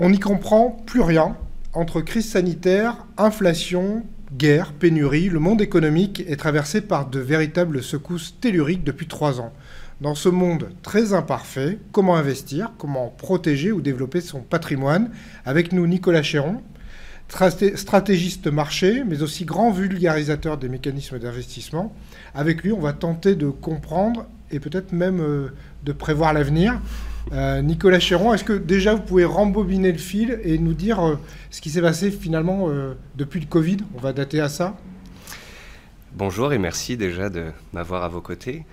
On n'y comprend plus rien. Entre crise sanitaire, inflation, guerre, pénurie, le monde économique est traversé par de véritables secousses telluriques depuis 3 ans. Dans ce monde très imparfait, comment investir, comment protéger ou développer son patrimoine? Avec nous, Nicolas Chéron, stratégiste marché, mais aussi grand vulgarisateur des mécanismes d'investissement. Avec lui, on va tenter de comprendre et peut-être même de prévoir l'avenir. Nicolas Chéron, est-ce que déjà vous pouvez rembobiner le fil et nous dire ce qui s'est passé finalement depuis le Covid? On va dater à ça. Bonjour et merci déjà de m'avoir à vos côtés.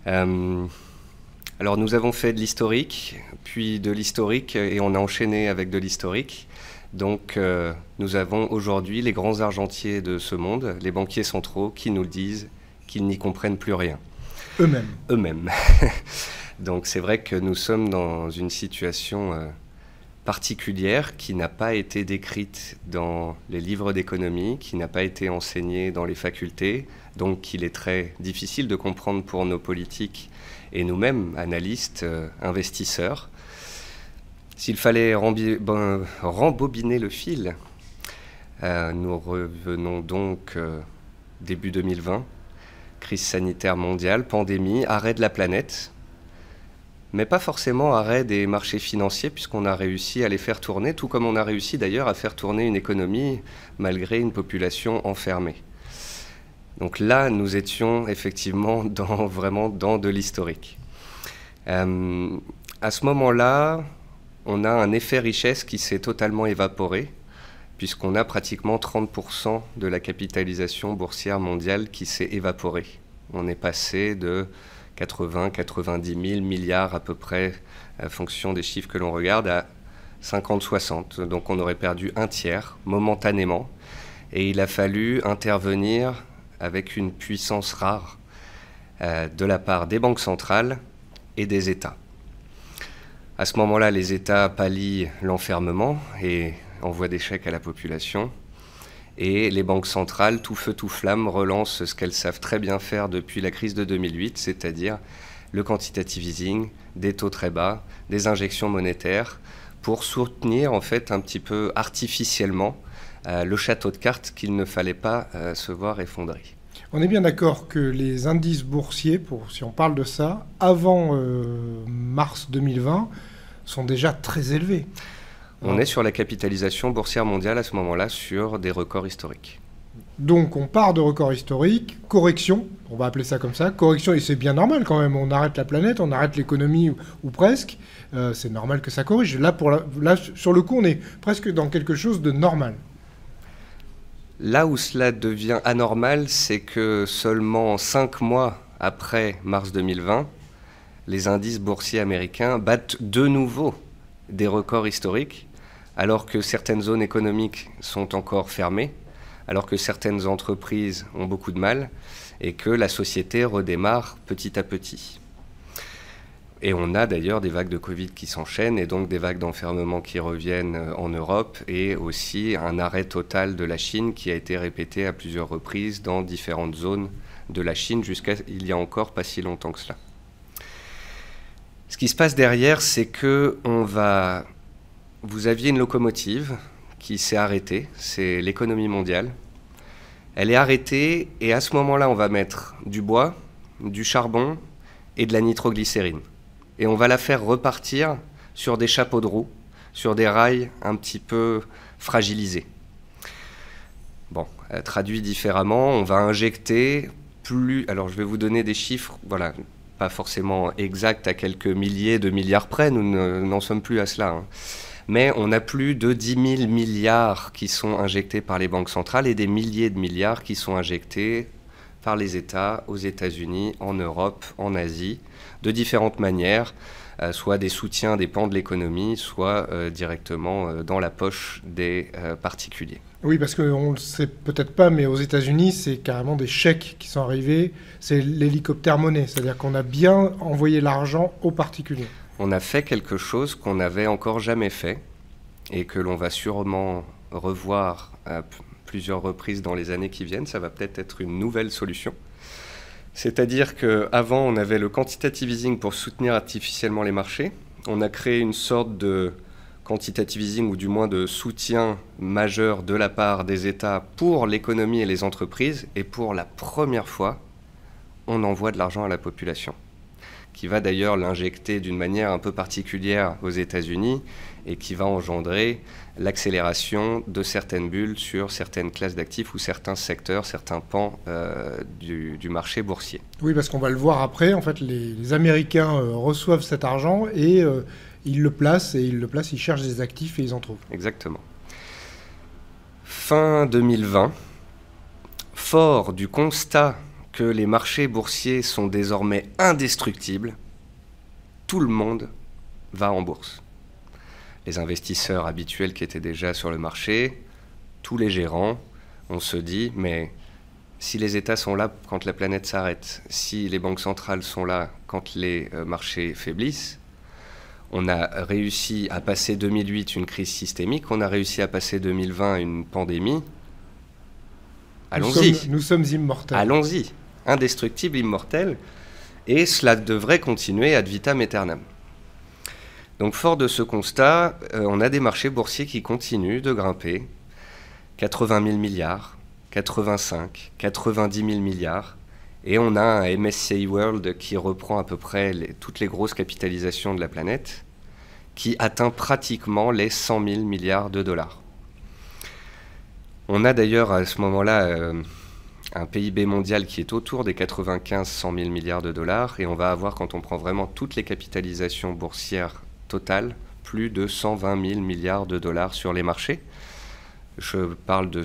Alors nous avons fait de l'historique, puis de l'historique et on a enchaîné avec de l'historique. Donc nous avons aujourd'hui les grands argentiers de ce monde, les banquiers centraux, qui nous disent qu'ils n'y comprennent plus rien. Eux-mêmes. Eux-mêmes. Donc c'est vrai que nous sommes dans une situation particulière qui n'a pas été décrite dans les livres d'économie, qui n'a pas été enseignée dans les facultés, donc qu'il est très difficile de comprendre pour nos politiques et nous-mêmes, analystes, investisseurs. S'il fallait rembobiner le fil, nous revenons donc début 2020, crise sanitaire mondiale, pandémie, arrêt de la planète, mais pas forcément arrêt des marchés financiers puisqu'on a réussi à les faire tourner, tout comme on a réussi d'ailleurs à faire tourner une économie malgré une population enfermée. Donc là, nous étions effectivement vraiment dans de l'historique. À ce moment-là, on a un effet richesse qui s'est totalement évaporé, puisqu'on a pratiquement 30% de la capitalisation boursière mondiale qui s'est évaporée. On est passé de 80-90 000 milliards à peu près, en fonction des chiffres que l'on regarde, à 50-60. Donc on aurait perdu un tiers momentanément. Et il a fallu intervenir avec une puissance rare de la part des banques centrales et des États. À ce moment-là, les États pallient l'enfermement et envoient des chèques à la population. Et les banques centrales, tout feu, tout flamme, relancent ce qu'elles savent très bien faire depuis la crise de 2008, c'est-à-dire le quantitative easing, des taux très bas, des injections monétaires, pour soutenir en fait un petit peu artificiellement le château de cartes qu'il ne fallait pas se voir effondrer. On est bien d'accord que les indices boursiers, si on parle de ça, avant mars 2020, sont déjà très élevés. On est sur la capitalisation boursière mondiale à ce moment-là sur des records historiques. Donc on part de records historiques, correction, on va appeler ça comme ça, correction, et c'est bien normal quand même, on arrête la planète, on arrête l'économie ou presque, c'est normal que ça corrige. Là, sur le coup, on est presque dans quelque chose de normal. Là où cela devient anormal, c'est que seulement 5 mois après mars 2020, les indices boursiers américains battent de nouveau des records historiques, alors que certaines zones économiques sont encore fermées, alors que certaines entreprises ont beaucoup de mal, et que la société redémarre petit à petit. Et on a d'ailleurs des vagues de Covid qui s'enchaînent, et donc des vagues d'enfermement qui reviennent en Europe, et aussi un arrêt total de la Chine qui a été répété à plusieurs reprises dans différentes zones de la Chine, jusqu'à il y a encore pas si longtemps que cela. Ce qui se passe derrière, c'est que vous aviez une locomotive qui s'est arrêtée, c'est l'économie mondiale. Elle est arrêtée et à ce moment-là, on va mettre du bois, du charbon et de la nitroglycérine. Et on va la faire repartir sur des chapeaux de roue, sur des rails un petit peu fragilisés. Bon, traduit différemment, on va injecter alors je vais vous donner des chiffres, voilà, pas forcément exacts à quelques milliers de milliards près, nous n'en sommes plus à cela, hein. Mais on a plus de 10 000 milliards qui sont injectés par les banques centrales et des milliers de milliards qui sont injectés par les États aux États-Unis, en Europe, en Asie, de différentes manières, soit des soutiens des pans de l'économie, soit directement dans la poche des particuliers. Oui, parce qu'on ne le sait peut-être pas, mais aux États-Unis, c'est carrément des chèques qui sont arrivés. C'est l'hélicoptère monnaie, c'est-à-dire qu'on a bien envoyé l'argent aux particuliers. On a fait quelque chose qu'on n'avait encore jamais fait et que l'on va sûrement revoir à plusieurs reprises dans les années qui viennent. Ça va peut-être être une nouvelle solution. C'est-à-dire qu'avant, on avait le quantitative easing pour soutenir artificiellement les marchés. On a créé une sorte de quantitative easing ou du moins de soutien majeur de la part des États pour l'économie et les entreprises. Et pour la première fois, on envoie de l'argent à la population, qui va d'ailleurs l'injecter d'une manière un peu particulière aux États-Unis et qui va engendrer l'accélération de certaines bulles sur certaines classes d'actifs ou certains secteurs, certains pans du marché boursier. Oui, parce qu'on va le voir après, en fait, les Américains reçoivent cet argent et ils le placent, ils cherchent des actifs et ils en trouvent. Exactement. Fin 2020, fort du constat que les marchés boursiers sont désormais indestructibles, tout le monde va en bourse. Les investisseurs habituels qui étaient déjà sur le marché, tous les gérants, on se dit, mais si les États sont là quand la planète s'arrête, si les banques centrales sont là quand les marchés faiblissent, on a réussi à passer 2008 une crise systémique, on a réussi à passer 2020 une pandémie. Allons-y. Nous sommes immortels. Allons-y. Indestructible, immortel, et cela devrait continuer ad vitam aeternam. Donc fort de ce constat, on a des marchés boursiers qui continuent de grimper, 80 000 milliards, 85, 90 000 milliards, et on a un MSCI World qui reprend à peu près toutes les grosses capitalisations de la planète, qui atteint pratiquement les 100 000 milliards de dollars. On a d'ailleurs à ce moment-là un PIB mondial qui est autour des 95-100 000 milliards de dollars, et on va avoir, quand on prend vraiment toutes les capitalisations boursières totales, plus de 120 000 milliards de dollars sur les marchés. Je parle de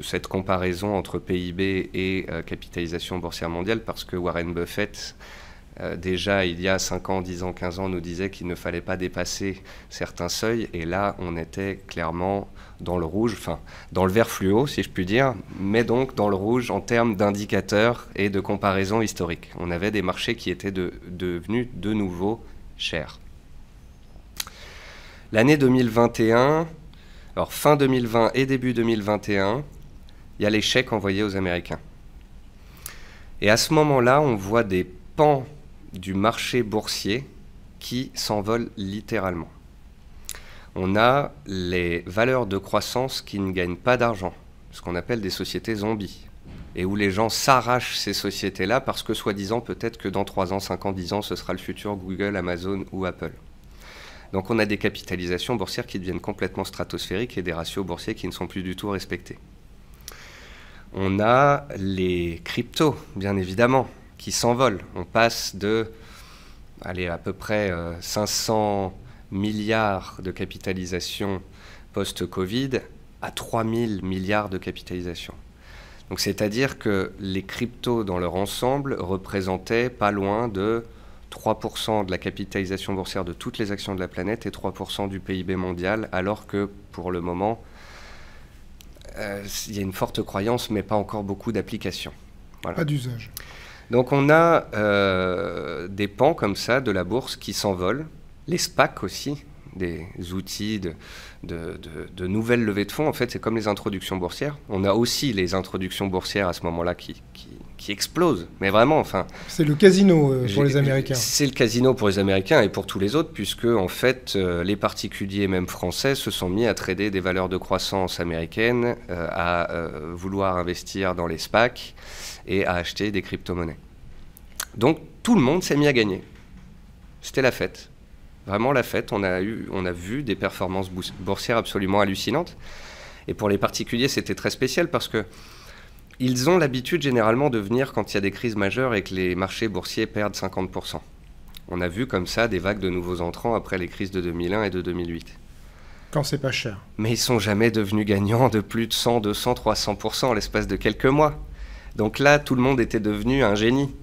cette comparaison entre PIB et capitalisation boursière mondiale parce que Warren Buffett, déjà il y a 5 ans, 10 ans, 15 ans, nous disait qu'il ne fallait pas dépasser certains seuils, et là on était clairement dans le rouge, enfin dans le vert fluo si je puis dire, mais donc dans le rouge en termes d'indicateurs et de comparaison historique. On avait des marchés qui étaient devenus de nouveau chers. L'année 2021, alors fin 2020 et début 2021, il y a les chèques envoyés aux Américains. Et à ce moment-là, on voit des pans du marché boursier qui s'envolent littéralement. On a les valeurs de croissance qui ne gagnent pas d'argent, ce qu'on appelle des sociétés zombies, et où les gens s'arrachent ces sociétés-là parce que, soi-disant, peut-être que dans 3 ans, 5 ans, 10 ans, ce sera le futur Google, Amazon ou Apple. Donc on a des capitalisations boursières qui deviennent complètement stratosphériques et des ratios boursiers qui ne sont plus du tout respectés. On a les cryptos, bien évidemment, qui s'envolent. On passe de à peu près 500 milliards de capitalisation post-Covid à 3000 milliards de capitalisation. Donc c'est-à-dire que les cryptos dans leur ensemble représentaient pas loin de 3% de la capitalisation boursière de toutes les actions de la planète et 3% du PIB mondial, alors que pour le moment, il y a une forte croyance, mais pas encore beaucoup d'applications. Voilà. Pas d'usage. Donc on a des pans comme ça de la bourse qui s'envolent, les SPAC aussi, des outils de nouvelles levées de fonds. En fait, c'est comme les introductions boursières. On a aussi les introductions boursières à ce moment-là qui explosent. Mais vraiment, enfin... C'est le casino pour les Américains. C'est le casino pour les Américains et pour tous les autres, puisque, en fait, les particuliers, même français, se sont mis à trader des valeurs de croissance américaines, à vouloir investir dans les SPAC et à acheter des crypto-monnaies. Donc, tout le monde s'est mis à gagner. C'était la fête. Vraiment la fête. On a vu des performances boursières absolument hallucinantes. Et pour les particuliers, c'était très spécial parce que ils ont l'habitude généralement de venir quand il y a des crises majeures et que les marchés boursiers perdent 50%. On a vu comme ça des vagues de nouveaux entrants après les crises de 2001 et de 2008. Quand c'est pas cher. Mais ils ne sont jamais devenus gagnants de plus de 100, 200, 300% en l'espace de quelques mois. Donc là, tout le monde était devenu un génie.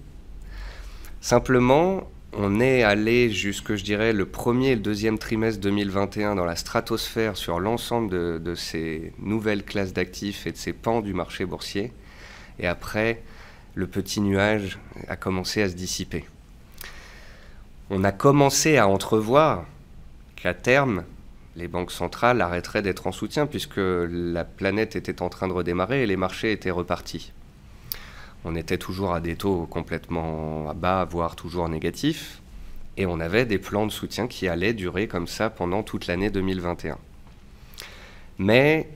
Simplement, on est allé jusque, je dirais, le premier et le deuxième trimestre 2021 dans la stratosphère sur l'ensemble de ces nouvelles classes d'actifs et de ces pans du marché boursier. Et après, le petit nuage a commencé à se dissiper. On a commencé à entrevoir qu'à terme, les banques centrales arrêteraient d'être en soutien puisque la planète était en train de redémarrer et les marchés étaient repartis. On était toujours à des taux complètement bas, voire toujours négatifs. Et on avait des plans de soutien qui allaient durer comme ça pendant toute l'année 2021. Mais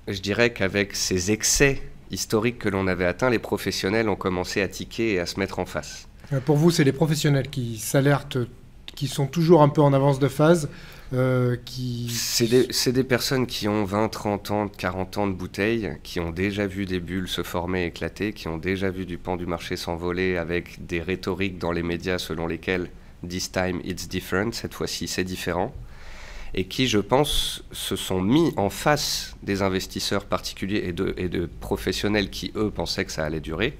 je dirais qu'avec ces excès historiques que l'on avait atteints, les professionnels ont commencé à tiquer et à se mettre en face. Pour vous, c'est les professionnels qui s'alertent, qui sont toujours un peu en avance de phase. C'est des personnes qui ont 20, 30 ans, 40 ans de bouteilles, qui ont déjà vu des bulles se former, éclater, qui ont déjà vu du pan du marché s'envoler avec des rhétoriques dans les médias selon lesquelles « this time it's different », cette fois-ci c'est différent, et qui, je pense, se sont mis en face des investisseurs particuliers et de professionnels qui, eux, pensaient que ça allait durer,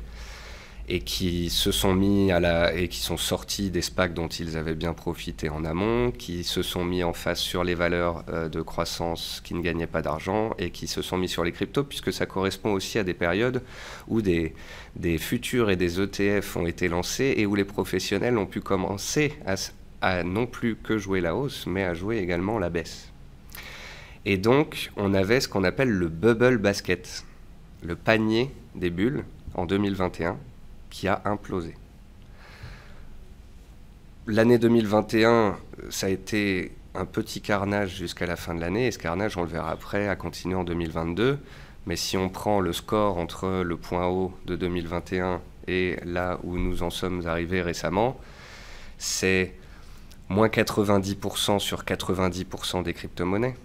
et qui se sont mis et qui sont sortis des SPAC dont ils avaient bien profité en amont, qui se sont mis en face sur les valeurs de croissance qui ne gagnaient pas d'argent, et qui se sont mis sur les cryptos, puisque ça correspond aussi à des périodes où des futurs et des ETF ont été lancés, et où les professionnels ont pu commencer à non plus que jouer la hausse, mais à jouer également la baisse. Et donc, on avait ce qu'on appelle le bubble basket, le panier des bulles, en 2021, qui a implosé. L'année 2021, ça a été un petit carnage jusqu'à la fin de l'année, et ce carnage, on le verra après, a continué en 2022. Mais si on prend le score entre le point haut de 2021 et là où nous en sommes arrivés récemment, c'est moins 90% sur 90% des crypto-monnaies,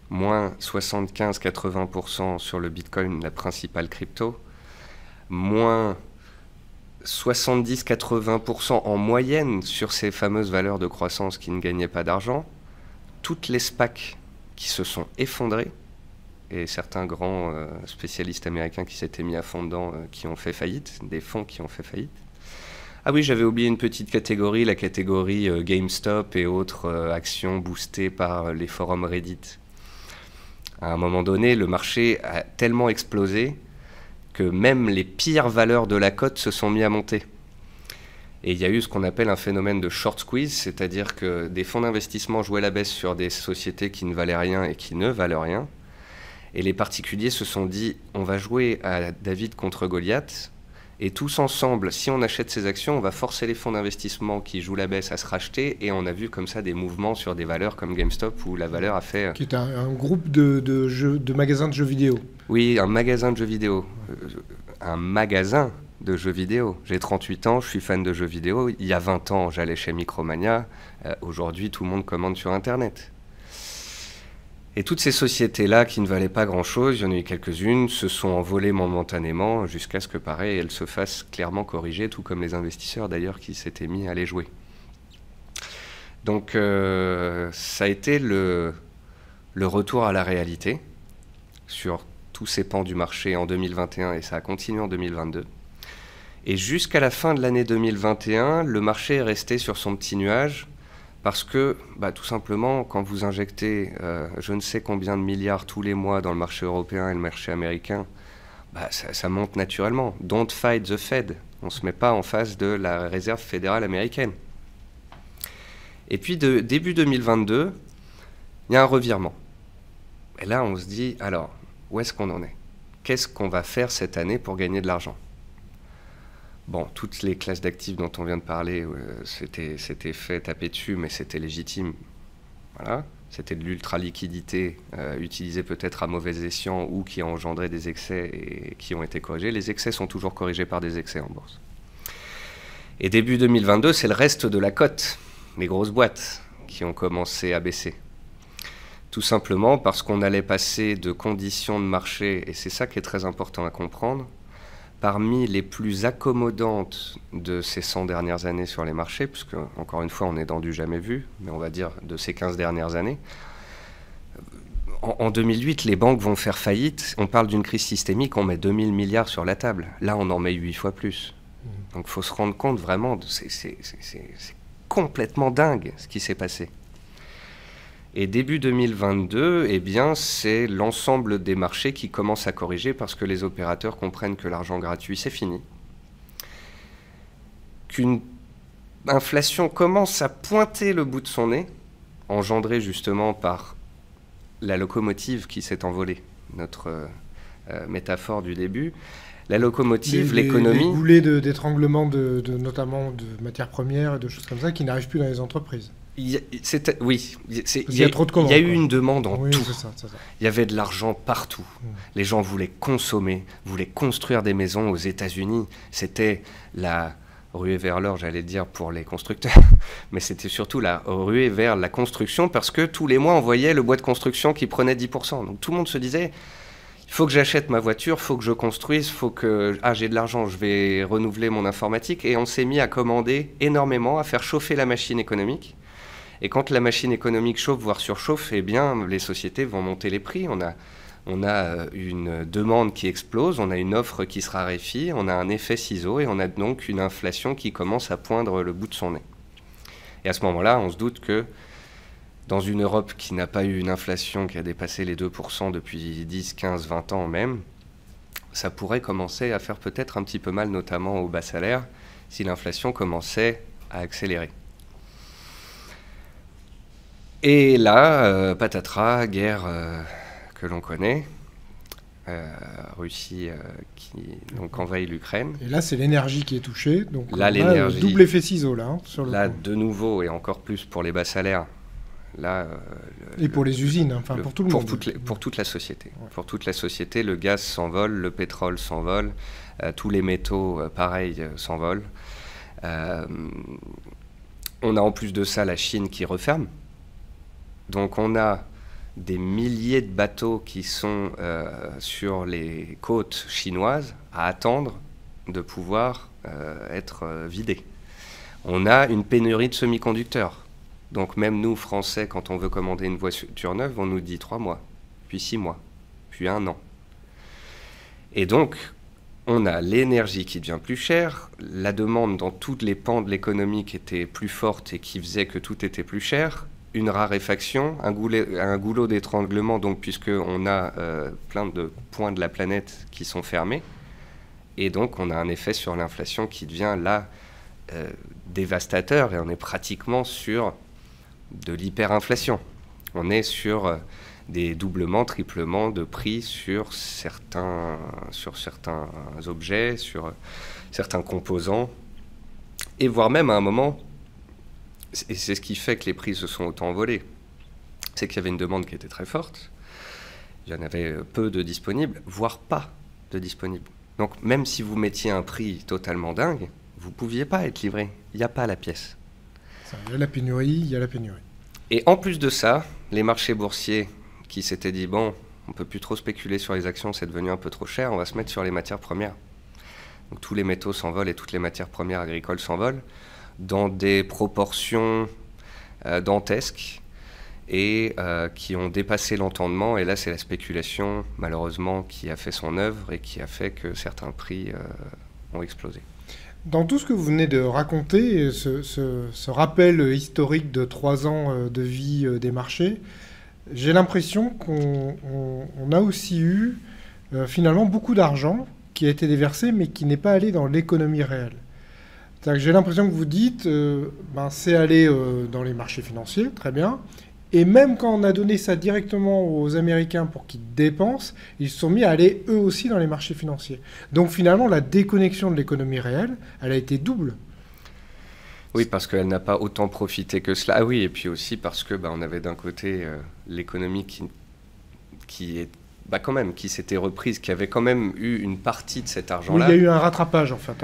moins 75-80% sur le Bitcoin, la principale crypto, moins 70-80% en moyenne sur ces fameuses valeurs de croissance qui ne gagnaient pas d'argent, toutes les SPAC qui se sont effondrées, et certains grands spécialistes américains qui s'étaient mis à fond dedans, qui ont fait faillite, des fonds qui ont fait faillite. Ah oui, j'avais oublié une petite catégorie, la catégorie GameStop et autres actions boostées par les forums Reddit. À un moment donné, le marché a tellement explosé que même les pires valeurs de la cote se sont mis à monter. Et il y a eu ce qu'on appelle un phénomène de short squeeze, c'est-à-dire que des fonds d'investissement jouaient la baisse sur des sociétés qui ne valaient rien et qui ne valent rien. Et les particuliers se sont dit, on va jouer à David contre Goliath, et tous ensemble, si on achète ces actions, on va forcer les fonds d'investissement qui jouent la baisse à se racheter, et on a vu comme ça des mouvements sur des valeurs comme GameStop où la valeur a fait... Qui est un groupe de magasins de jeux vidéo. Oui, un magasin de jeux vidéo. Un magasin de jeux vidéo. J'ai 38 ans, je suis fan de jeux vidéo. Il y a 20 ans, j'allais chez Micromania. Aujourd'hui, tout le monde commande sur Internet. Et toutes ces sociétés-là, qui ne valaient pas grand-chose, il y en a eu quelques-unes, se sont envolées momentanément jusqu'à ce que, pareil, elles se fassent clairement corriger, tout comme les investisseurs d'ailleurs qui s'étaient mis à les jouer. Donc ça a été le retour à la réalité sur tous ces pans du marché en 2021, et ça a continué en 2022. Et jusqu'à la fin de l'année 2021, le marché est resté sur son petit nuage, parce que, tout simplement, quand vous injectez je ne sais combien de milliards tous les mois dans le marché européen et le marché américain, ça monte naturellement. Don't fight the Fed. On ne se met pas en face de la Réserve fédérale américaine. Et puis, début 2022, il y a un revirement. Et là, on se dit, alors, où est-ce qu'on en est? Qu'est-ce qu'on va faire cette année pour gagner de l'argent? Bon, toutes les classes d'actifs dont on vient de parler, c'était fait taper dessus, mais c'était légitime. Voilà. C'était de l'ultra-liquidité utilisée peut-être à mauvais escient ou qui a engendré des excès et qui ont été corrigés. Les excès sont toujours corrigés par des excès en bourse. Et début 2022, c'est le reste de la cote, les grosses boîtes, qui ont commencé à baisser. Tout simplement parce qu'on allait passer de conditions de marché, et c'est ça qui est très important à comprendre, parmi les plus accommodantes de ces 100 dernières années sur les marchés, puisque, encore une fois, on est dans du jamais vu, mais on va dire de ces 15 dernières années. En 2008, les banques vont faire faillite. On parle d'une crise systémique, on met 2000 milliards sur la table. Là, on en met 8 fois plus. Donc, il faut se rendre compte vraiment, c'est complètement dingue ce qui s'est passé. Et début 2022, eh bien, c'est l'ensemble des marchés qui commencent à corriger parce que les opérateurs comprennent que l'argent gratuit, c'est fini. Qu'une inflation commence à pointer le bout de son nez, engendrée justement par la locomotive qui s'est envolée, métaphore du début. La locomotive, l'économie... Les goulets d'étranglement notamment de matières premières et de choses comme ça qui n'arrivent plus dans les entreprises. Oui, il y a trop de commandes. Il y a eu une demande en tout. C'est ça. Il y avait de l'argent partout. Les gens voulaient consommer, voulaient construire des maisons aux États-Unis. C'était la ruée vers l'or, j'allais dire, pour les constructeurs. Mais c'était surtout la ruée vers la construction parce que tous les mois, on voyait le bois de construction qui prenait 10%. Donc tout le monde se disait, il faut que j'achète ma voiture, il faut que je construise, faut que... Ah, j'ai de l'argent, je vais renouveler mon informatique. Et on s'est mis à commander énormément, à faire chauffer la machine économique. Et quand la machine économique chauffe, voire surchauffe, eh bien, les sociétés vont monter les prix. On a une demande qui explose, on a une offre qui se raréfie, on a un effet ciseau et on a donc une inflation qui commence à poindre le bout de son nez. Et à ce moment-là, on se doute que dans une Europe qui n'a pas eu une inflation qui a dépassé les 2% depuis 10, 15, 20 ans même, ça pourrait commencer à faire peut-être un petit peu mal, notamment aux bas salaires, si l'inflation commençait à accélérer. Et là, patatras, guerre que l'on connaît, Russie qui donc envahit l'Ukraine. Et là, c'est l'énergie qui est touchée. Donc là, l'énergie. Double effet ciseau là. Sur le là, coup. De nouveau, et encore plus pour les bas salaires. Là, et pour les usines, enfin pour tout le monde. Pour toute la société. Ouais. Pour toute la société, le gaz s'envole, le pétrole s'envole, tous les métaux, pareil, s'envolent. On a en plus de ça la Chine qui referme. Donc on a des milliers de bateaux qui sont sur les côtes chinoises à attendre de pouvoir être vidés. On a une pénurie de semi-conducteurs. Donc même nous, Français, quand on veut commander une voiture neuve, on nous dit 3 mois, puis 6 mois, puis 1 an. Et donc, on a l'énergie qui devient plus chère, la demande dans toutes les pans de l'économie qui était plus forte et qui faisait que tout était plus cher, une raréfaction, un goulot d'étranglement, donc puisqu'on a plein de points de la planète qui sont fermés, et donc on a un effet sur l'inflation qui devient là dévastateur, et on est pratiquement sur de l'hyperinflation. On est sur des doublements, triplements de prix sur certains objets, sur certains composants, et voire même à un moment, et c'est ce qui fait que les prix se sont autant envolés, c'est qu'il y avait une demande qui était très forte, il y en avait peu de disponibles, voire pas de disponibles. Donc même si vous mettiez un prix totalement dingue, vous ne pouviez pas être livré, il n'y a pas la pièce. Il y a la pénurie, Et en plus de ça, les marchés boursiers qui s'étaient dit, bon, on ne peut plus trop spéculer sur les actions, c'est devenu un peu trop cher, on va se mettre sur les matières premières. Donc tous les métaux s'envolent et toutes les matières premières agricoles s'envolent dans des proportions dantesques et qui ont dépassé l'entendement. Et là, c'est la spéculation, malheureusement, qui a fait son œuvre et qui a fait que certains prix ont explosé. Dans tout ce que vous venez de raconter, ce rappel historique de 3 ans de vie des marchés, j'ai l'impression qu'on a aussi eu finalement beaucoup d'argent qui a été déversé mais qui n'est pas allé dans l'économie réelle. C'est-à-dire que j'ai l'impression que vous dites c'est allé dans les marchés financiers, très bien, et même quand on a donné ça directement aux Américains pour qu'ils dépensent, ils se sont mis à aller eux aussi dans les marchés financiers. Donc finalement, la déconnexion de l'économie réelle, elle a été double. Oui, parce qu'elle n'a pas autant profité que cela. Ah oui, et puis aussi parce que on avait d'un côté l'économie qui est quand même, qui s'était reprise, qui avait quand même eu une partie de cet argent-là. Oui, il y a eu un rattrapage en fait.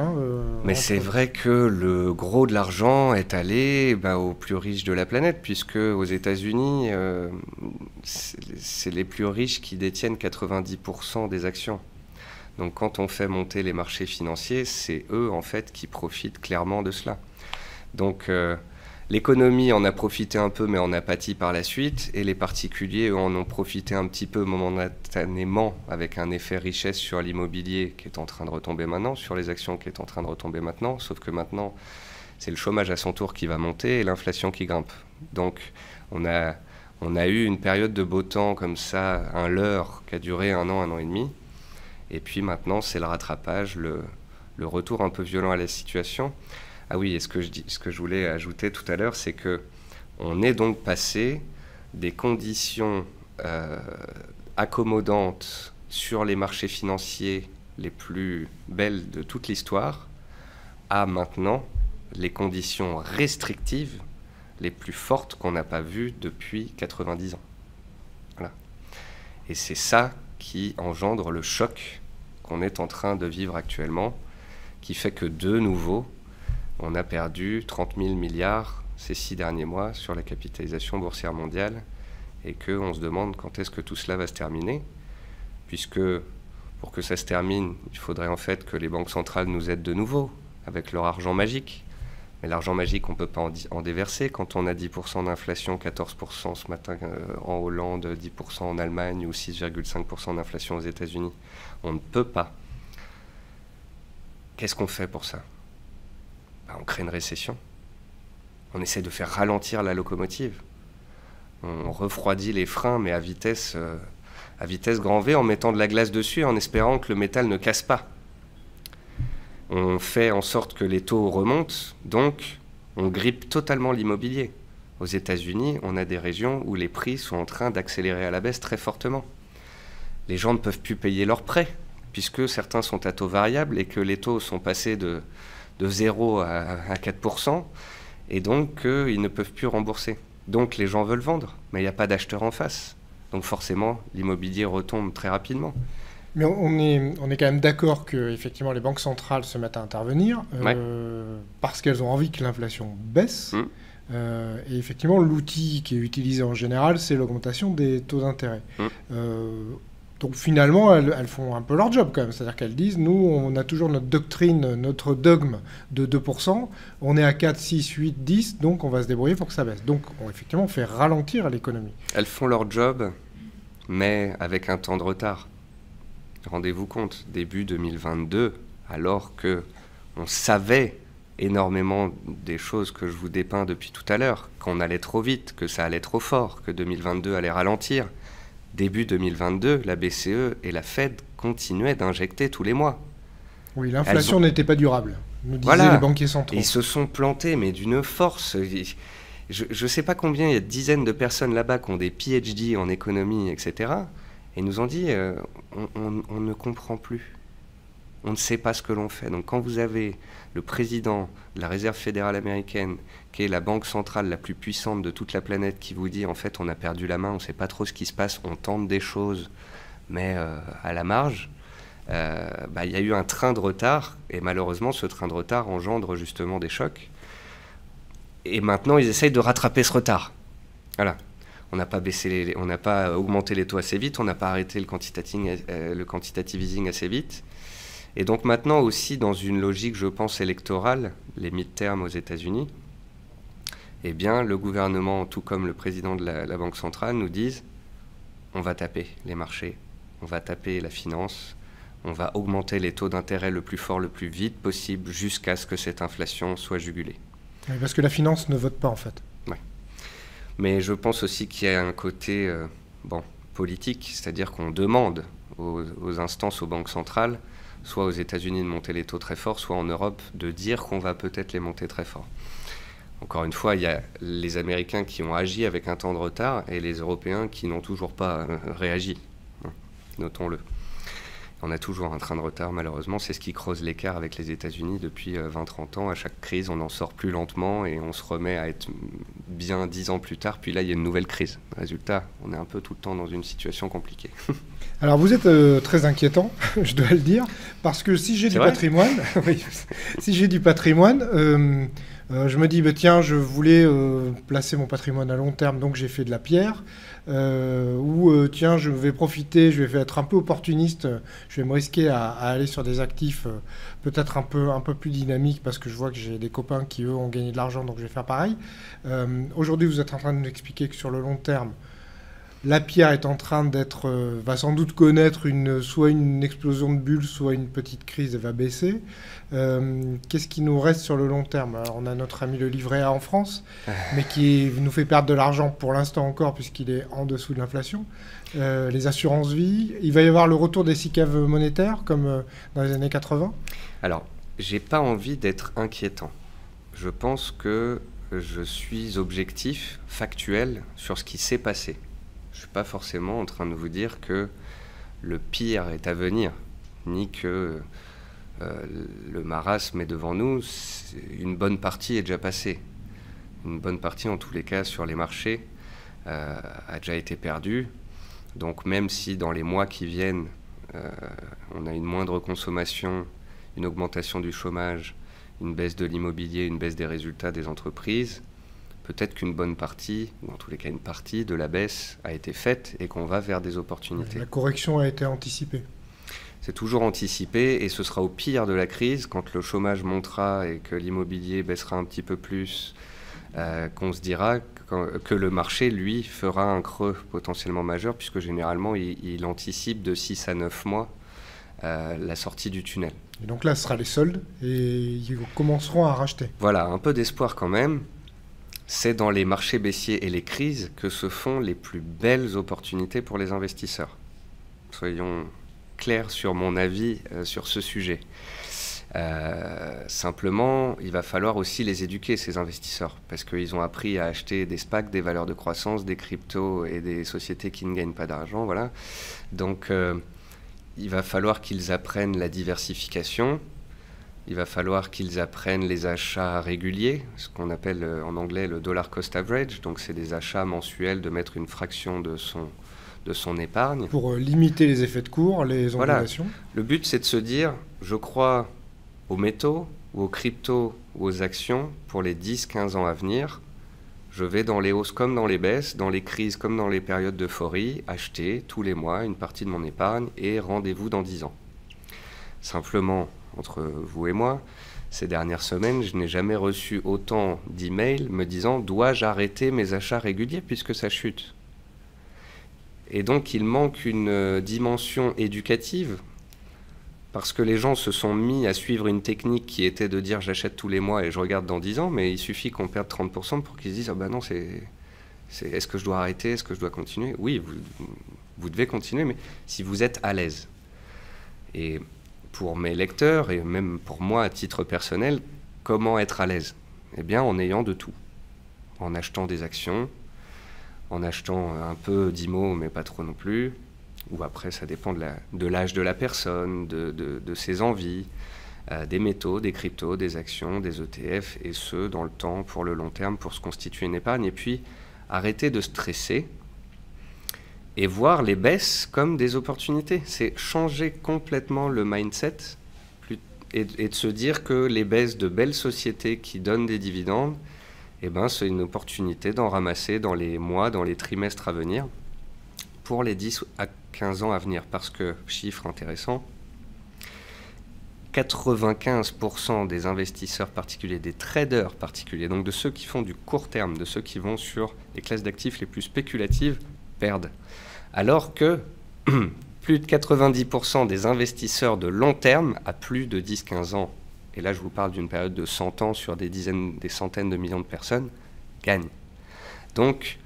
Mais c'est vrai que le gros de l'argent est allé aux plus riches de la planète, puisque aux États-Unis, c'est les plus riches qui détiennent 90% des actions. Donc quand on fait monter les marchés financiers, c'est eux en fait qui profitent clairement de cela. Donc l'économie en a profité un peu, mais en a pâti par la suite, et les particuliers eux, en ont profité un petit peu momentanément, avec un effet richesse sur l'immobilier qui est en train de retomber maintenant, sur les actions qui est en train de retomber maintenant, sauf que maintenant, c'est le chômage à son tour qui va monter et l'inflation qui grimpe. Donc on a eu une période de beau temps comme ça, un leurre qui a duré 1 an et demi, et puis maintenant c'est le rattrapage, le retour un peu violent à la situation. Ah oui, et ce que je voulais ajouter tout à l'heure, c'est qu'on est donc passé des conditions accommodantes sur les marchés financiers les plus belles de toute l'histoire à maintenant les conditions restrictives les plus fortes qu'on n'a pas vues depuis 90 ans. Voilà. Et c'est ça qui engendre le choc qu'on est en train de vivre actuellement, qui fait que de nouveau, on a perdu 30 000 milliards ces 6 derniers mois sur la capitalisation boursière mondiale et qu'on se demande quand est-ce que tout cela va se terminer, puisque pour que ça se termine, il faudrait en fait que les banques centrales nous aident de nouveau avec leur argent magique. Mais l'argent magique, on ne peut pas en déverser quand on a 10% d'inflation, 14% ce matin en Hollande, 10% en Allemagne ou 6,5% d'inflation aux États-Unis. On ne peut pas. Qu'est-ce qu'on fait pour ça? On crée une récession. On essaie de faire ralentir la locomotive. On refroidit les freins, mais à vitesse grand V, en mettant de la glace dessus, en espérant que le métal ne casse pas. On fait en sorte que les taux remontent, donc on grippe totalement l'immobilier. Aux États-Unis, on a des régions où les prix sont en train d'accélérer à la baisse très fortement. Les gens ne peuvent plus payer leurs prêts, puisque certains sont à taux variable et que les taux sont passés de 0 à 4%, et donc ils ne peuvent plus rembourser. Donc les gens veulent vendre, mais il n'y a pas d'acheteur en face. Donc forcément, l'immobilier retombe très rapidement. Mais on est quand même d'accord que effectivement les banques centrales se mettent à intervenir parce qu'elles ont envie que l'inflation baisse. Et effectivement, l'outil qui est utilisé en général, c'est l'augmentation des taux d'intérêt. Donc finalement, elles font un peu leur job quand même. C'est-à-dire qu'elles disent, nous, on a toujours notre doctrine, notre dogme de 2%. On est à 4, 6, 8, 10, donc on va se débrouiller pour que ça baisse. Donc effectivement, on fait ralentir l'économie. Elles font leur job, mais avec un temps de retard. Rendez-vous compte, début 2022, alors qu'on savait énormément des choses que je vous dépeins depuis tout à l'heure, qu'on allait trop vite, que ça allait trop fort, que 2022 allait ralentir. Début 2022, la BCE et la Fed continuaient d'injecter tous les mois. Oui, l'inflation n'était pas durable, nous disaient les banquiers centraux. Ils se sont plantés, mais d'une force. Je ne sais pas combien, il y a dizaines de personnes là-bas qui ont des PhD en économie, etc., et nous ont dit, on ne comprend plus. On ne sait pas ce que l'on fait. Donc quand vous avez le président de la Réserve fédérale américaine, qui est la banque centrale la plus puissante de toute la planète, qui vous dit, en fait, on a perdu la main, on ne sait pas trop ce qui se passe, on tente des choses, mais à la marge, y a eu un train de retard, et malheureusement, ce train de retard engendre justement des chocs. Et maintenant, ils essayent de rattraper ce retard. Voilà. On n'a pas augmenté les taux assez vite, on n'a pas arrêté le quantitative easing assez vite. Et donc maintenant aussi, dans une logique, je pense, électorale, les mid-terms aux États-Unis, eh bien, le gouvernement, tout comme le président de la Banque centrale, nous disent on va taper les marchés, on va taper la finance, on va augmenter les taux d'intérêt le plus fort, le plus vite possible, jusqu'à ce que cette inflation soit jugulée. Oui, parce que la finance ne vote pas, en fait. Oui. Mais je pense aussi qu'il y a un côté politique, c'est-à-dire qu'on demande aux instances, aux banques centrales, soit aux États-Unis de monter les taux très fort, soit en Europe de dire qu'on va peut-être les monter très fort. Encore une fois, il y a les Américains qui ont agi avec un temps de retard et les Européens qui n'ont toujours pas réagi. Notons-le. On a toujours un train de retard, malheureusement. C'est ce qui creuse l'écart avec les États-Unis depuis 20-30 ans. À chaque crise, on en sort plus lentement et on se remet à être bien 10 ans plus tard. Puis là, il y a une nouvelle crise. Résultat, on est un peu tout le temps dans une situation compliquée. Alors, vous êtes très inquiétant, je dois le dire, parce que si j'ai du patrimoine, si j'ai du patrimoine, je me dis, tiens, je voulais placer mon patrimoine à long terme, donc j'ai fait de la pierre. Tiens, je vais profiter, je vais être un peu opportuniste, je vais me risquer à aller sur des actifs peut-être un peu plus dynamiques parce que je vois que j'ai des copains qui, eux, ont gagné de l'argent, donc je vais faire pareil. Aujourd'hui, vous êtes en train de nous expliquer que sur le long terme, la pierre est en train va sans doute connaître soit une explosion de bulles, soit une petite crise et va baisser. Qu'est-ce qui nous reste sur le long terme? Alors, on a notre ami le livret A en France, mais qui nous fait perdre de l'argent pour l'instant encore, puisqu'il est en dessous de l'inflation. Les assurances vie. Il va y avoir le retour des SICAV monétaires, comme dans les années 80. Alors, j'ai pas envie d'être inquiétant. Je pense que je suis objectif, factuel, sur ce qui s'est passé. Je ne suis pas forcément en train de vous dire que le pire est à venir, ni que le marasme est devant nous. Une bonne partie est déjà passée. Une bonne partie, en tous les cas, sur les marchés, a déjà été perdue. Donc même si dans les mois qui viennent, on a une moindre consommation, une augmentation du chômage, une baisse de l'immobilier, une baisse des résultats des entreprises, peut-être qu'une bonne partie, ou en tous les cas une partie de la baisse a été faite et qu'on va vers des opportunités. La correction a été anticipée. C'est toujours anticipé et ce sera au pire de la crise, quand le chômage montera et que l'immobilier baissera un petit peu plus, qu'on se dira que le marché, lui, fera un creux potentiellement majeur, puisque généralement, il anticipe de 6 à 9 mois la sortie du tunnel. Et donc là, ce sera les soldes et ils commenceront à racheter. Voilà, un peu d'espoir quand même. C'est dans les marchés baissiers et les crises que se font les plus belles opportunités pour les investisseurs. Soyons clairs sur mon avis sur ce sujet. Simplement, il va falloir aussi les éduquer, ces investisseurs, parce qu'ils ont appris à acheter des SPAC, des valeurs de croissance, des cryptos et des sociétés qui ne gagnent pas d'argent. Voilà. Donc, il va falloir qu'ils apprennent la diversification. Il va falloir qu'ils apprennent les achats réguliers, ce qu'on appelle en anglais le dollar cost average. Donc, c'est des achats mensuels de mettre une fraction de son épargne. Pour limiter les effets de cours, les ondulations. Voilà. Le but, c'est de se dire, je crois aux métaux, ou aux cryptos, ou aux actions pour les 10-15 ans à venir. Je vais dans les hausses comme dans les baisses, dans les crises comme dans les périodes d'euphorie, acheter tous les mois une partie de mon épargne et rendez-vous dans 10 ans. Simplement, entre vous et moi, ces dernières semaines, je n'ai jamais reçu autant d'emails me disant « Dois-je arrêter mes achats réguliers puisque ça chute ?» Et donc, il manque une dimension éducative parce que les gens se sont mis à suivre une technique qui était de dire « J'achète tous les mois et je regarde dans 10 ans », mais il suffit qu'on perde 30% pour qu'ils se disent « Ah ben non, est-ce que je dois arrêter? Est-ce que je dois continuer ?» Oui, vous devez continuer, mais si vous êtes à l'aise. Et pour mes lecteurs, et même pour moi à titre personnel, comment être à l'aise? Eh bien, en ayant de tout. En achetant des actions, en achetant un peu d'IMO, mais pas trop non plus, ou après ça dépend de l'âge de la personne, de ses envies, des métaux, des cryptos, des actions, des ETF, et ce, dans le temps, pour le long terme, pour se constituer une épargne, et puis arrêter de stresser, et voir les baisses comme des opportunités. C'est changer complètement le mindset et de se dire que les baisses de belles sociétés qui donnent des dividendes, eh ben, c'est une opportunité d'en ramasser dans les mois, dans les trimestres à venir, pour les 10 à 15 ans à venir. Parce que, chiffre intéressant, 95% des investisseurs particuliers, des traders particuliers, donc de ceux qui font du court terme, de ceux qui vont sur les classes d'actifs les plus spéculatives, perdent. Alors que plus de 90% des investisseurs de long terme à plus de 10-15 ans, et là je vous parle d'une période de 100 ans sur des centaines de millions de personnes, gagnent. Donc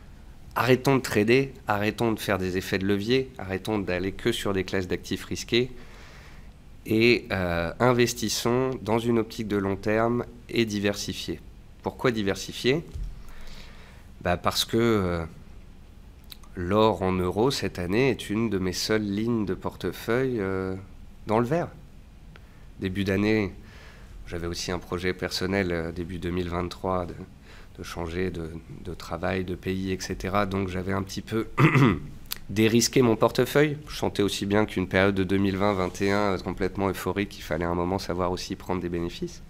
arrêtons de trader, arrêtons de faire des effets de levier, arrêtons d'aller que sur des classes d'actifs risqués et investissons dans une optique de long terme et diversifier. Pourquoi diversifier? Parce que l'or en euros, cette année, est une de mes seules lignes de portefeuille dans le vert. Début d'année, j'avais aussi un projet personnel, début 2023, de changer de travail, de pays, etc. Donc j'avais un petit peu dérisqué mon portefeuille. Je sentais aussi bien qu'une période de 2020-2021 complètement euphorique, il fallait à un moment savoir aussi prendre des bénéfices.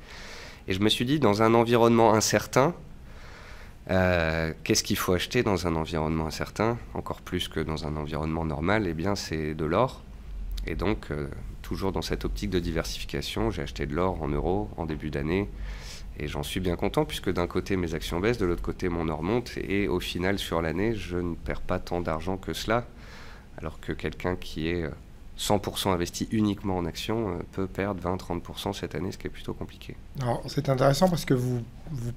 Et je me suis dit, dans un environnement incertain, qu'est-ce qu'il faut acheter dans un environnement incertain, encore plus que dans un environnement normal? Eh bien, c'est de l'or. Et donc, toujours dans cette optique de diversification, j'ai acheté de l'or en euros en début d'année. Et j'en suis bien content, puisque d'un côté, mes actions baissent, de l'autre côté, mon or monte. Et au final, sur l'année, je ne perds pas tant d'argent que cela. Alors que quelqu'un qui est 100% investi uniquement en actions peut perdre 20-30% cette année, ce qui est plutôt compliqué. Alors, c'est intéressant parce que vous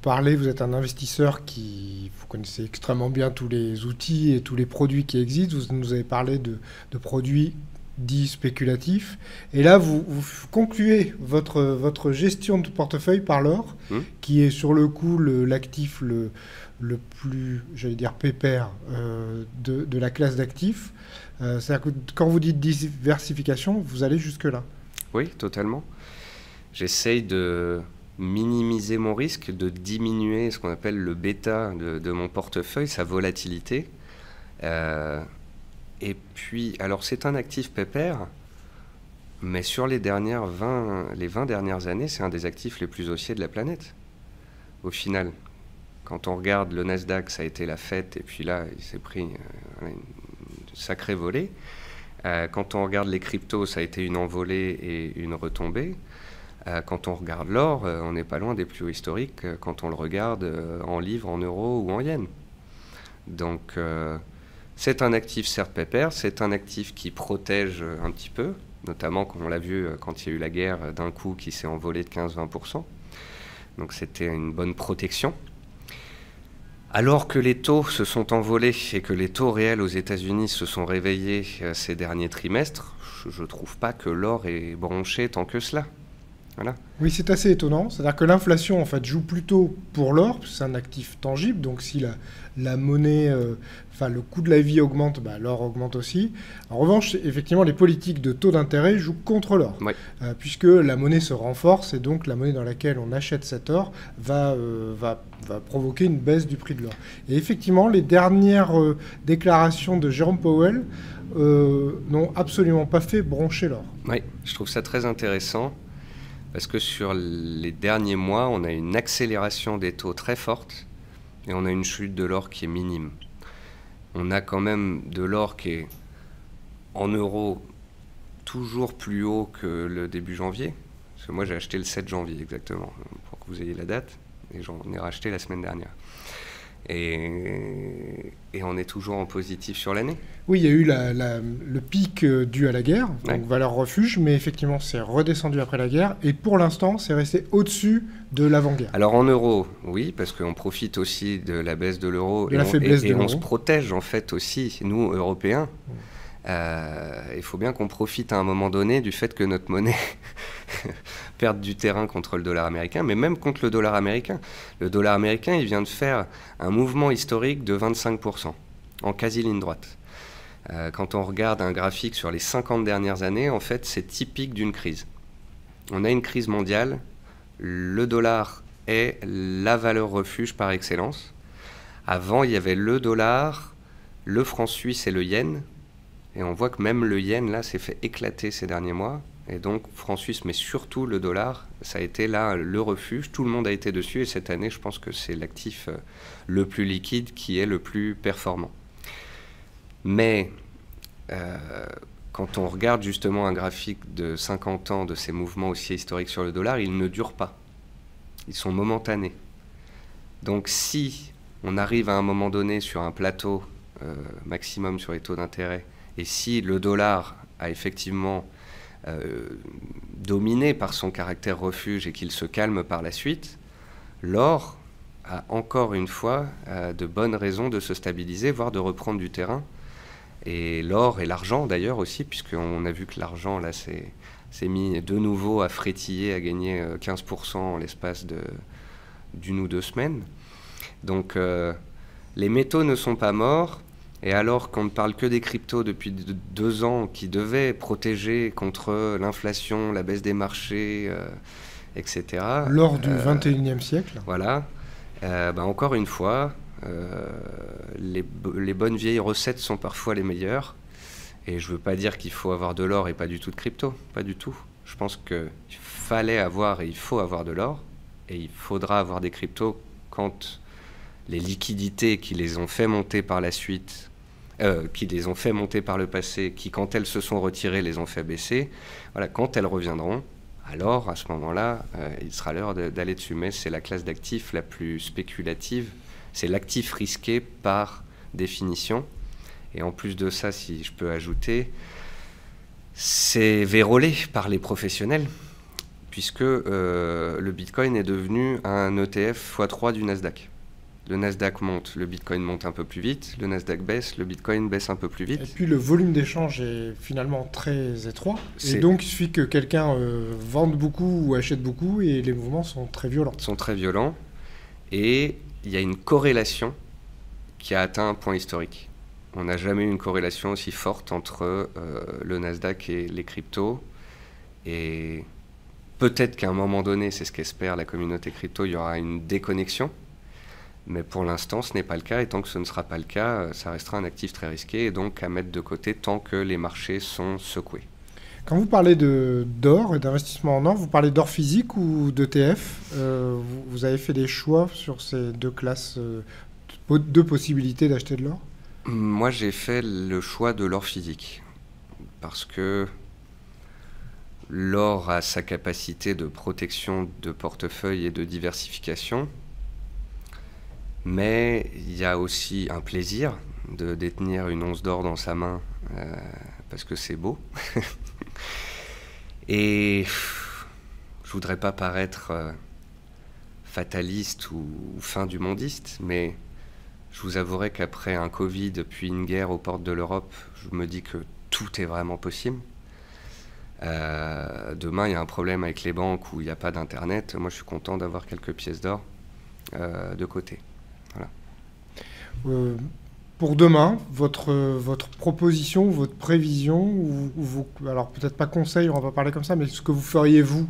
parlez, vous êtes un investisseur vous connaissez extrêmement bien tous les outils et tous les produits qui existent. Vous nous avez parlé de produits dit spéculatif. Et là, vous concluez votre gestion de portefeuille par l'or, qui est sur le coup l'actif le plus, j'allais dire, pépère de la classe d'actifs. C'est-à-dire que quand vous dites diversification, vous allez jusque-là. Oui, totalement. J'essaye de minimiser mon risque, de diminuer ce qu'on appelle le bêta de mon portefeuille, sa volatilité. Et puis, alors c'est un actif pépère, mais sur les 20 dernières années, c'est un des actifs les plus haussiers de la planète, au final. Quand on regarde le Nasdaq, ça a été la fête, et puis là, il s'est pris une sacrée volée. Quand on regarde les cryptos, ça a été une envolée et une retombée. Quand on regarde l'or, on n'est pas loin des plus hauts historiques quand on le regarde en livres, en euros ou en yens. Donc, c'est un actif certes pépère, c'est un actif qui protège un petit peu, notamment comme on l'a vu quand il y a eu la guerre d'un coup qui s'est envolé de 15-20%. Donc c'était une bonne protection. Alors que les taux se sont envolés et que les taux réels aux États-Unis se sont réveillés ces derniers trimestres, je ne trouve pas que l'or est bronché tant que cela. Voilà. Oui, c'est assez étonnant. C'est-à-dire que l'inflation, en fait, joue plutôt pour l'or, parce que c'est un actif tangible. Donc, si la monnaie, le coût de la vie augmente, l'or augmente aussi. En revanche, effectivement, les politiques de taux d'intérêt jouent contre l'or, oui. Puisque la monnaie se renforce et donc la monnaie dans laquelle on achète cet or va provoquer une baisse du prix de l'or. Et effectivement, les dernières déclarations de Jérôme Powell n'ont absolument pas fait broncher l'or. Oui, je trouve ça très intéressant. Parce que sur les derniers mois, on a une accélération des taux très forte et on a une chute de l'or qui est minime. On a quand même de l'or qui est en euros toujours plus haut que le début janvier. Parce que moi, j'ai acheté le 7 janvier exactement, pour que vous ayez la date. Et j'en ai racheté la semaine dernière. Et on est toujours en positif sur l'année. Oui, il y a eu le pic dû à la guerre, donc valeur refuge, mais effectivement, c'est redescendu après la guerre, et pour l'instant, c'est resté au-dessus de l'avant-guerre. Alors en euros, oui, parce qu'on profite aussi de la baisse de l'euro, et on se protège en fait aussi, nous, Européens. Il faut bien qu'on profite à un moment donné du fait que notre monnaie perde du terrain contre le dollar américain, mais même contre le dollar américain. Le dollar américain, il vient de faire un mouvement historique de 25%, en quasi-ligne droite. Quand on regarde un graphique sur les 50 dernières années, en fait, c'est typique d'une crise. On a une crise mondiale, le dollar est la valeur refuge par excellence. Avant, il y avait le dollar, le franc suisse et le yen. Et on voit que même le yen, là, s'est fait éclater ces derniers mois. Et donc, franc suisse, mais surtout le dollar, ça a été là le refuge. Tout le monde a été dessus. Et cette année, je pense que c'est l'actif le plus liquide qui est le plus performant. Mais quand on regarde justement un graphique de 50 ans de ces mouvements haussiers historiques sur le dollar, ils ne durent pas. Ils sont momentanés. Donc, si on arrive à un moment donné sur un plateau maximum sur les taux d'intérêt, et si le dollar a effectivement dominé par son caractère refuge et qu'il se calme par la suite, l'or a encore une fois de bonnes raisons de se stabiliser, voire de reprendre du terrain. Et l'or et l'argent d'ailleurs aussi, puisqu'on a vu que l'argent là s'est mis de nouveau à frétiller, à gagner 15% en l'espace d'une ou deux semaines. Donc les métaux ne sont pas morts. Et alors qu'on ne parle que des cryptos depuis 2 ans qui devaient protéger contre l'inflation, la baisse des marchés, etc. L'or du 21e siècle. Voilà. Encore une fois, les bonnes vieilles recettes sont parfois les meilleures. Et je ne veux pas dire qu'il faut avoir de l'or et pas du tout de crypto. Pas du tout. Je pense qu'il fallait avoir et il faut avoir de l'or. Et il faudra avoir des cryptos quand les liquidités qui les ont fait monter par la suite, qui les ont fait monter par le passé, qui quand elles se sont retirées les ont fait baisser, voilà, quand elles reviendront, alors à ce moment-là, il sera l'heure d'aller dessus. Mais c'est la classe d'actifs la plus spéculative, c'est l'actif risqué par définition. Et en plus de ça, si je peux ajouter, c'est vérolé par les professionnels, puisque le Bitcoin est devenu un ETF x3 du Nasdaq. le Nasdaq monte, le Bitcoin monte un peu plus vite, le Nasdaq baisse, le Bitcoin baisse un peu plus vite. Et puis le volume d'échange est finalement très étroit. Et donc il suffit que quelqu'un vende beaucoup ou achète beaucoup et les mouvements sont très violents. Sont très violents. Et il y a une corrélation qui a atteint un point historique. On n'a jamais eu une corrélation aussi forte entre le Nasdaq et les cryptos. Et peut-être qu'à un moment donné, c'est ce qu'espère la communauté crypto, il y aura une déconnexion. Mais pour l'instant, ce n'est pas le cas. Et tant que ce ne sera pas le cas, ça restera un actif très risqué et donc à mettre de côté tant que les marchés sont secoués. Quand vous parlez d'or et d'investissement en or, vous parlez d'or physique ou d'ETF. Vous avez fait des choix sur ces deux classes, deux possibilités d'acheter de l'or? Moi, j'ai fait le choix de l'or physique. Parce que l'or a sa capacité de protection de portefeuille et de diversification. Mais il y a aussi un plaisir de détenir une once d'or dans sa main parce que c'est beau. Et je voudrais pas paraître fataliste ou fin du mondiste, mais je vous avouerai qu'après un Covid, puis une guerre aux portes de l'Europe, je me dis que tout est vraiment possible. Demain, il y a un problème avec les banques où il n'y a pas d'internet. Moi, je suis content d'avoir quelques pièces d'or de côté. Voilà. Pour demain, votre proposition, votre prévision, alors peut-être pas conseil, on va pas parler comme ça, mais ce que vous feriez vous,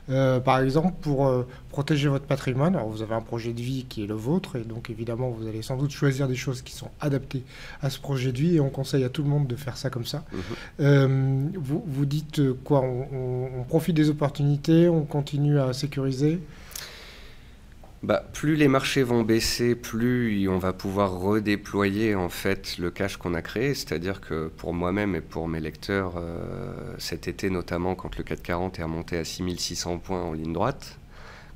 par exemple, pour protéger votre patrimoine. Alors vous avez un projet de vie qui est le vôtre, et donc évidemment vous allez sans doute choisir des choses qui sont adaptées à ce projet de vie, et on conseille à tout le monde de faire ça comme ça. Vous dites quoi? On profite des opportunités, on continue à sécuriser? Plus les marchés vont baisser, plus on va pouvoir redéployer en fait le cash qu'on a créé. C'est-à-dire que pour moi-même et pour mes lecteurs, cet été notamment, quand le CAC 40 est remonté à 6600 points en ligne droite,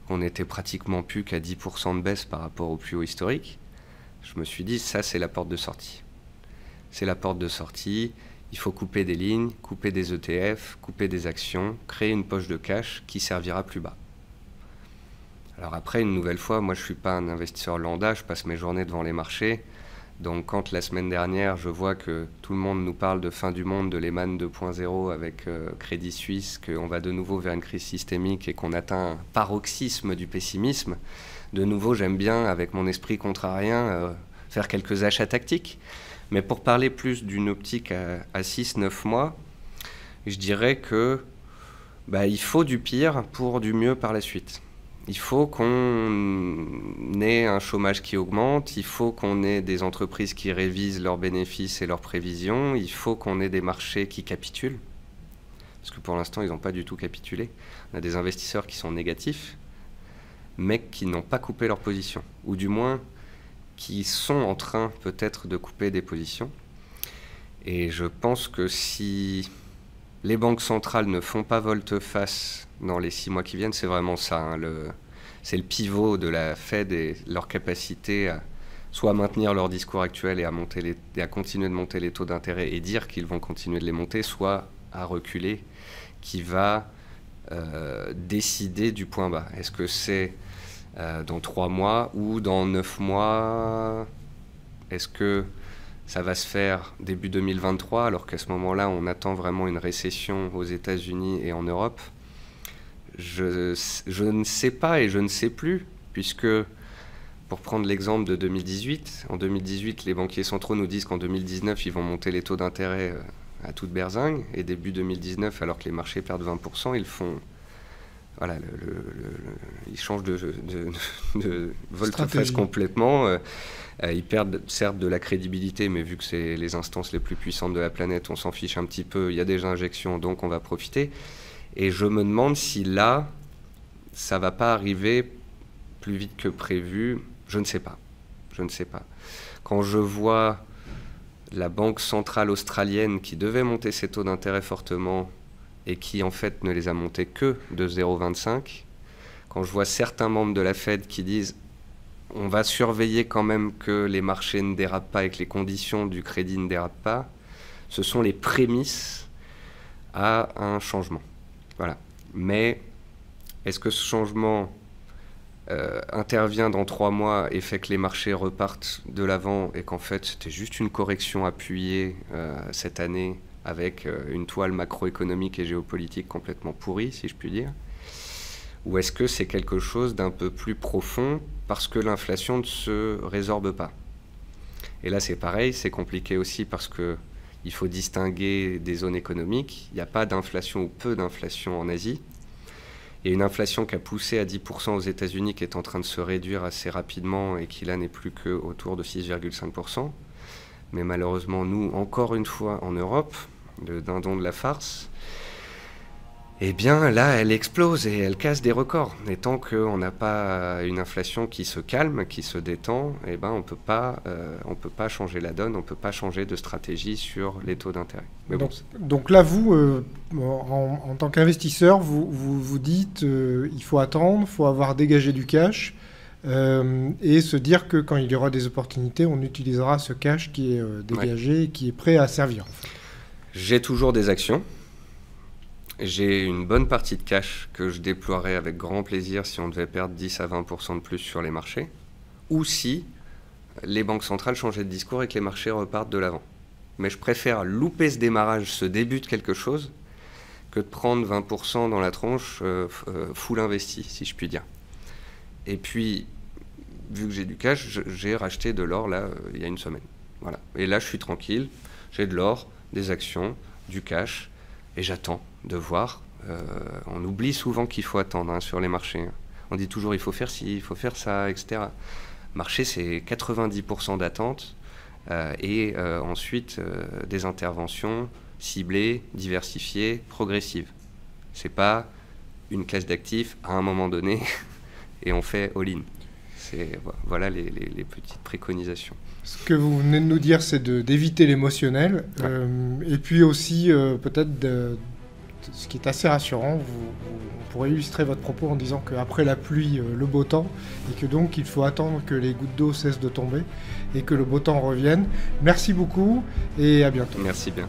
on n'était pratiquement plus qu'à 10% de baisse par rapport au plus haut historique, je me suis dit, ça c'est la porte de sortie. C'est la porte de sortie, il faut couper des lignes, couper des ETF, couper des actions, créer une poche de cash qui servira plus bas. Alors après, une nouvelle fois, moi je ne suis pas un investisseur lambda, je passe mes journées devant les marchés. Donc quand la semaine dernière, je vois que tout le monde nous parle de fin du monde, de Lehman 2.0 avec Crédit Suisse, qu'on va de nouveau vers une crise systémique et qu'on atteint un paroxysme du pessimisme, de nouveau j'aime bien, avec mon esprit contrarien, faire quelques achats tactiques. Mais pour parler plus d'une optique à 6-9 mois, je dirais que il faut du pire pour du mieux par la suite. Il faut qu'on ait un chômage qui augmente, il faut qu'on ait des entreprises qui révisent leurs bénéfices et leurs prévisions, il faut qu'on ait des marchés qui capitulent, parce que pour l'instant, ils n'ont pas du tout capitulé. On a des investisseurs qui sont négatifs, mais qui n'ont pas coupé leur position, ou du moins qui sont en train peut-être de couper des positions. Et je pense que si les banques centrales ne font pas volte-face dans les 6 mois qui viennent, c'est vraiment ça. C'est le pivot de la Fed et leur capacité à soit maintenir leur discours actuel et à continuer de monter les taux d'intérêt et dire qu'ils vont continuer de les monter, soit à reculer, qui va décider du point bas. Est-ce que c'est dans 3 mois ou dans 9 mois? Est-ce que ça va se faire début 2023, alors qu'à ce moment-là, on attend vraiment une récession aux États-Unis et en Europe? Je ne sais pas et je ne sais plus, puisque, pour prendre l'exemple de 2018, en 2018, les banquiers centraux nous disent qu'en 2019, ils vont monter les taux d'intérêt à toute berzingue, et début 2019, alors que les marchés perdent 20%, ils font... Voilà, ils changent de volte-face complètement. Ils perdent certes de la crédibilité, mais vu que c'est les instances les plus puissantes de la planète, on s'en fiche un petit peu. Il y a des injections, donc on va profiter. Et je me demande si là, ça va pas arriver plus vite que prévu. Je ne sais pas. Je ne sais pas. Quand je vois la Banque centrale australienne qui devait monter ses taux d'intérêt fortement et qui en fait ne les a montés que de 0,25, quand je vois certains membres de la Fed qui disent on va surveiller quand même que les marchés ne dérapent pas et que les conditions du crédit ne dérapent pas, ce sont les prémices à un changement. Voilà. Mais est-ce que ce changement intervient dans 3 mois et fait que les marchés repartent de l'avant et qu'en fait c'était juste une correction appuyée cette année avec une toile macroéconomique et géopolitique complètement pourrie, si je puis dire? Ou est-ce que c'est quelque chose d'un peu plus profond parce que l'inflation ne se résorbe pas? Et là c'est pareil, c'est compliqué aussi parce qu'il faut distinguer des zones économiques. Il n'y a pas d'inflation ou peu d'inflation en Asie. Et une inflation qui a poussé à 10% aux États-Unis, qui est en train de se réduire assez rapidement et qui là n'est plus qu'autour de 6,5%. Mais malheureusement, nous, encore une fois en Europe, le dindon de la farce, eh bien là, elle explose et elle casse des records. Et tant qu'on n'a pas une inflation qui se calme, qui se détend, eh ben, on peut pas changer la donne, on ne peut pas changer de stratégie sur les taux d'intérêt. Donc là, vous, en tant qu'investisseur, vous dites il faut attendre, il faut avoir dégagé du cash et se dire que quand il y aura des opportunités, on utilisera ce cash qui est dégagé et qui est prêt à servir. En fait. J'ai toujours des actions. J'ai une bonne partie de cash que je déploierai avec grand plaisir si on devait perdre 10 à 20% de plus sur les marchés, ou si les banques centrales changeaient de discours et que les marchés repartent de l'avant. Mais je préfère louper ce démarrage, ce début de quelque chose, que de prendre 20% dans la tronche full investi, si je puis dire. Et puis, vu que j'ai du cash, j'ai racheté de l'or là il y a une semaine. Voilà. Et là, je suis tranquille, j'ai de l'or, des actions, du cash, et j'attends de voir. On oublie souvent qu'il faut attendre sur les marchés. On dit toujours il faut faire ci, il faut faire ça, etc. Marché, c'est 90% d'attente et ensuite des interventions ciblées, diversifiées, progressives. C'est pas une classe d'actifs à un moment donné et on fait all-in. Voilà les petites préconisations. Ce que vous venez de nous dire, c'est d'éviter l'émotionnel. Ouais. Et puis aussi, peut-être, ce qui est assez rassurant, on pourrait illustrer votre propos en disant qu'après la pluie, le beau temps, et que donc il faut attendre que les gouttes d'eau cessent de tomber et que le beau temps revienne. Merci beaucoup et à bientôt. Merci bien.